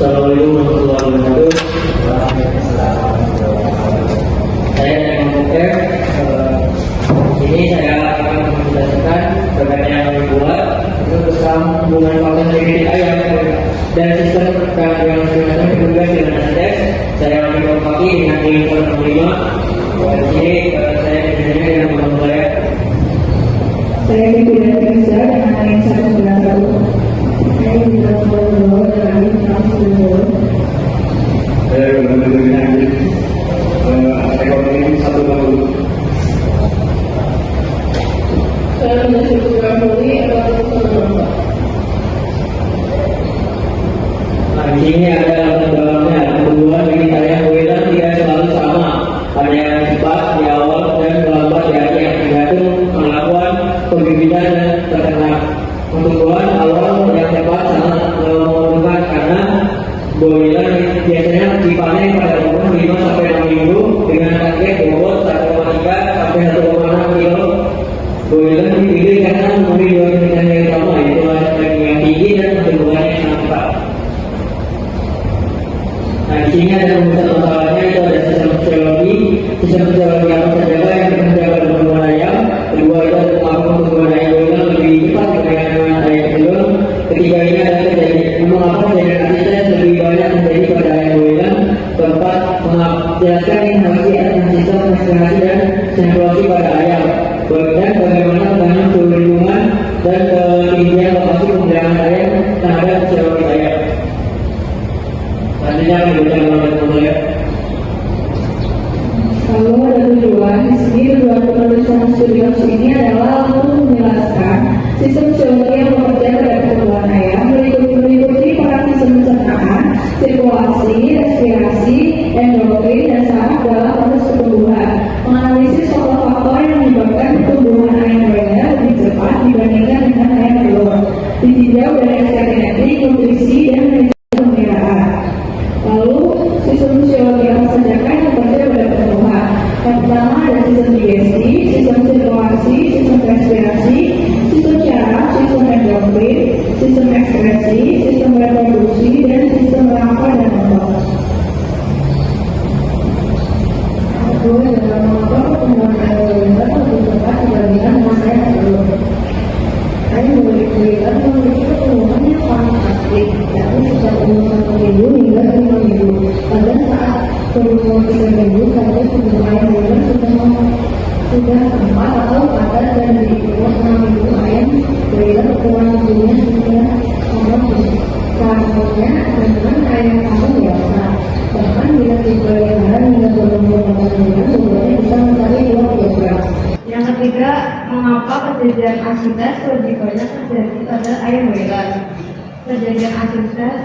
Assalamualaikum warahmatullahi wabarakatuh. Saya Imam Buker. Ini saya akan menjelaskan bagaimana yang dibuat itu tentang hubungan faktor segitiga ayam dan sistem yang semacam juga dengan ACTS. Saya ambil pagi dengan lingkungan 65. Di sini saya biasanya dengan teman saya. Saya tidak bisa dengan yang 191. Saya tidak boleh dengan yang 190. Saya benar-benar dengan ekonomi 160. Saya menjadi pegawai atau pemerintah. Nah, di sini ada dalamnya kedua dari saya bilang tidak selalu sama. Ada yang cepat di awal dan melambat di akhir, tergantung pengakuan pembibitan dan terkenal. Untuk buah awal yang cepat sangat menguntungkan karena boiler biasanya dipanen pada umur 5 sampai 6 minggu dengan target bobot 1,3 sampai 1,6 kilo. Boiler dipilih karena memiliki dua kriteria yang utama, yaitu hasil yang tinggi dan pertumbuhannya yang sangat cepat. Nah, di sini ada rumus masalahnya, itu ada sistem fisiologi yang terjaga yang terjaga pertumbuhan ayam. Kedua itu ada pelaku pertumbuhan ayam boiler lebih cepat dibandingkan ayam kecil. Ketiga ini ada kejadian mengapa kejadian asistensi lebih banyak terjadi pada ayam boiler. Keempat, menjelaskan inhalasi atas sistem respirasi dan sirkulasi pada ayam. Dan bagaimana tentang suhu lingkungan dan ketinggian lokasi pemeliharaan ayam terhadap fisiologi ayam. Selanjutnya kami berikan model ya. Lalu ada tujuan di sini, tujuan penulisan studi ini adalah untuk menjelaskan sistem fisiologi yang bekerja pada pertumbuhan ayam meliputi peran sistem pencernaan, sirkulasi, respirasi, endokrin, dan saraf dalam proses pertumbuhan. Menganalisis faktor-faktor yang menyebabkan pertumbuhan ayam broiler lebih cepat dibandingkan dengan ayam telur. Ditinjau dari aspek genetik, nutrisi, dan manajemen pemeliharaan. Lalu sistem fisiologi apa saja yang bekerja pada pertumbuhan? Yang pertama ada sistem digesti, sistem sirkulasi, sistem respirasi, sistem syaraf, sistem endokrin, sistem ekspresi, sistem reproduksi, dan sistem rangka dan otot. Kedua dalam motor pertumbuhan ayam broiler lebih cepat dibandingkan dengan ayam telur. Ayam broiler memiliki pertumbuhan yang fantastik, yakni sejak umur 1 minggu hingga 5 minggu. Pada saat berumur 3 minggu saja tubuh ayam broiler sudah tempat atau padat, dan di umur 6 minggu ayam broiler ukuran tubuhnya sudah sama dengan ayam kampung biasa. Bahkan bila dipelihara hingga berumur 8 bulan, tubuhnya bisa mencapai 2 kilogram. Yang ketiga, mengapa kejadian asites lebih banyak terjadi pada ayam broiler? Kejadian asites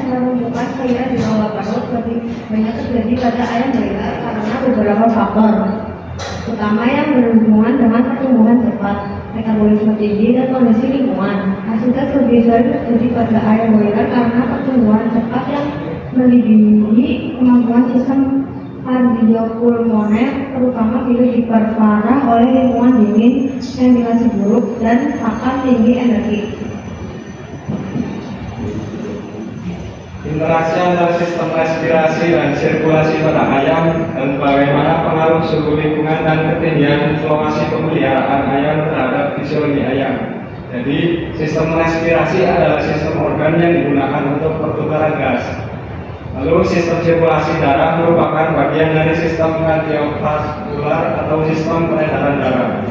menunjukkan cairan di bawah perut lebih banyak terjadi pada ayam broiler karena beberapa faktor, utama yang berhubungan dengan pertumbuhan cepat, metabolisme tinggi, dan kondisi lingkungan. Asites lebih sering terjadi pada ayam broiler karena pertumbuhan cepat yang melebihi kemampuan sistem kardiopulmoner, terutama bila diperparah oleh lingkungan dingin, ventilasi buruk, dan pakan tinggi energi. Interaksi antara sistem respirasi dan sirkulasi pada ayam dan bagaimana pengaruh suhu lingkungan dan ketinggian lokasi pemeliharaan ayam terhadap fisiologi ayam. Jadi, sistem respirasi adalah sistem organ yang digunakan untuk pertukaran gas. Lalu sistem sirkulasi darah merupakan bagian dari sistem kardiovaskular atau sistem peredaran darah.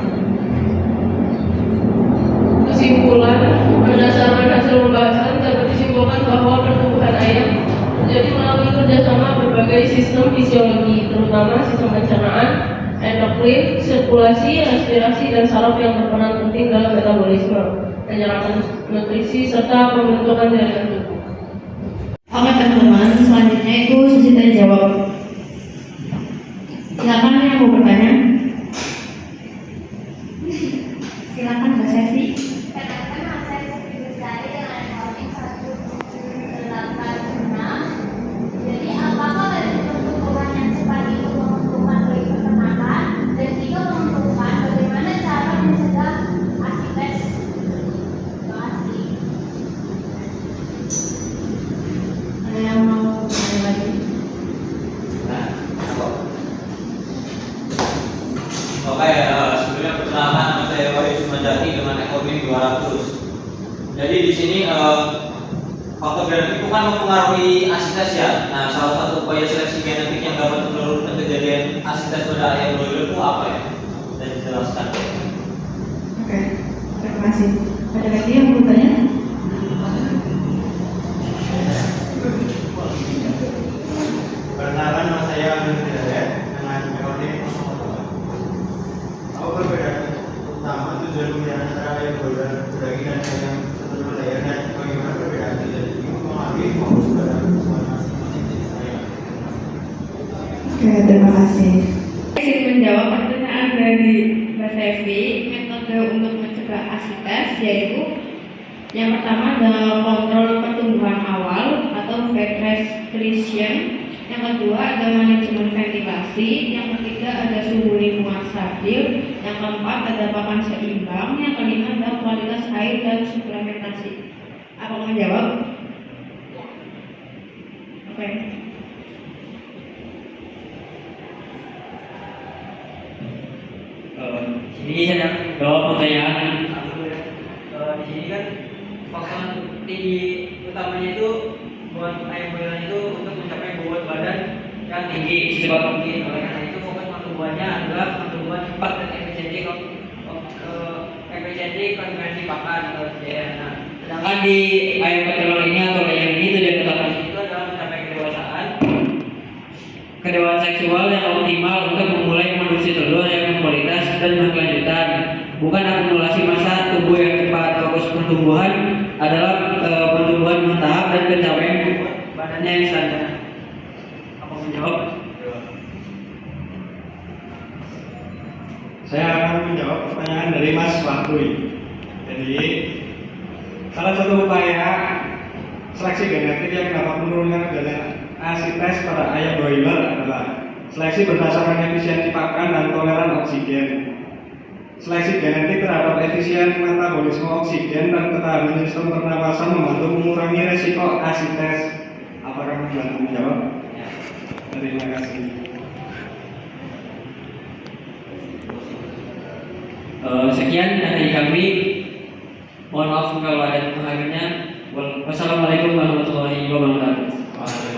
Kesimpulan, berdasarkan hasil pembahasan dapat disimpulkan bahwa pertumbuhan ayam terjadi melalui kerjasama berbagai sistem fisiologi, terutama sistem pencernaan, endokrin, sirkulasi, respirasi, dan saraf yang berperan penting dalam metabolisme, penyerapan nutrisi, serta pembentukan jaringan tubuh. Oke teman-teman, selanjutnya itu sesi tanya jawab. Silakan yang mau bertanya. Silakan Mbak Sevi. Jadi apakah dari pertumbuhan yang cepat itu menguntungkan bagi peternakan, dan jika menguntungkan, bagaimana cara mencegah asites? Terima kasih. Mendaki dengan ekonomi 200. Jadi di sini faktor genetik itu kan mempengaruhi asites ya. Nah, salah satu upaya seleksi genetik yang dapat menurunkan kejadian asites pada ayam broiler itu apa ya? Dan dijelaskan. Oke, terima kasih. Ada lagi yang mau bertanya? Perkenalkan, nama saya Amin Hidayat dengan ekonomi 02. Apa perbedaan utama tujuan pemeliharaan antara ayam broiler daging dan ayam petelur layar dan bagaimana perbedaan tidak mempengaruhi fokus pada masing-masing jenis ayam? Oke, terima kasih. Izin menjawab pertanyaan dari Mbak Sevi. Metode untuk mencegah asites yaitu yang pertama adalah kontrol pertumbuhan awal atau bed restriction, yang kedua ada manajemen ventilasi, yang ketiga ada suhu lingkungan stabil, yang keempat ada pakan seimbang, yang kelima ada kualitas air dan suplementasi. Apa mau menjawab? Oke. Ini saya jawab pertanyaan. Di sini kan faktor tinggi utamanya itu buat ayam broiler itu untuk mencapai bobot badan yang tinggi secepat mungkin. Oleh karena itu fokus pertumbuhannya adalah pertumbuhan cepat dan efisiensi konversi pakan atau SDM. Nah, sedangkan di ayam petelur ini atau layar ini tujuan utama itu adalah mencapai kedewasaan seksual yang optimal untuk memulai produksi telur yang berkualitas dan berkelanjutan, bukan akumulasi massa tubuh yang cepat. Fokus pertumbuhan adalah pertumbuhan bertahap dan pencapaian badannya yang standar. Apa menjawab? Saya akan menjawab pertanyaan dari Mas Waktuy. Jadi, salah satu upaya seleksi genetik yang dapat menurunkan kejadian asites pada ayam broiler adalah seleksi berdasarkan efisiensi pakan dan toleran oksigen. Seleksi genetik terhadap efisien metabolisme oksigen dan ketahanan sistem pernapasan membantu mengurangi resiko asites. Apakah membantu menjawab? Terima kasih. Sekian dari kami. Mohon maaf kalau ada kekurangannya. Wassalamualaikum warahmatullahi wabarakatuh.